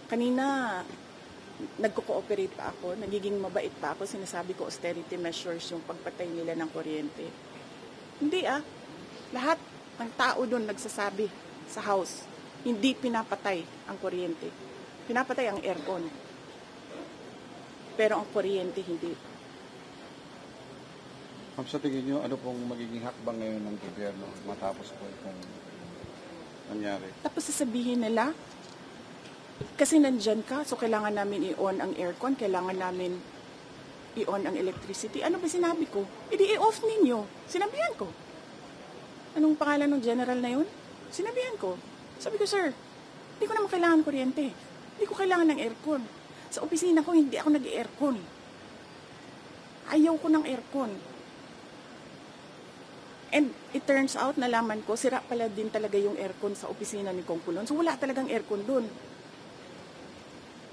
Kanina, nagko-cooperate pa ako, nagiging mabait pa ako, sinasabi ko austerity measures yung pagpatay nila ng kuryente. Hindi lahat ng tao doon nagsasabi sa house, hindi pinapatay ang kuryente. Pinapatay ang aircon. Pero ang kuryente hindi. Ma'am, sa tingin nyo, ano pong magiging hakbang ngayon ng gobyerno matapos po itong nangyari? Tapos sasabihin nila, kasi nandyan ka, so kailangan namin i-on ang aircon, kailangan namin i-on ang electricity. Ano ba sinabi ko? I-off ninyo. Sinabihan ko. Anong pangalan ng general na yun? Sinabihan ko. Sabi ko, sir, hindi ko naman kailangan kuryente. Hindi ko kailangan ng aircon. Sa opisina ko, hindi ako nag-aircon. Ayaw ko ng aircon. And it turns out, nalaman ko, sira pala din talaga yung aircon sa opisina ni Kong Pulon. So wala talagang aircon dun.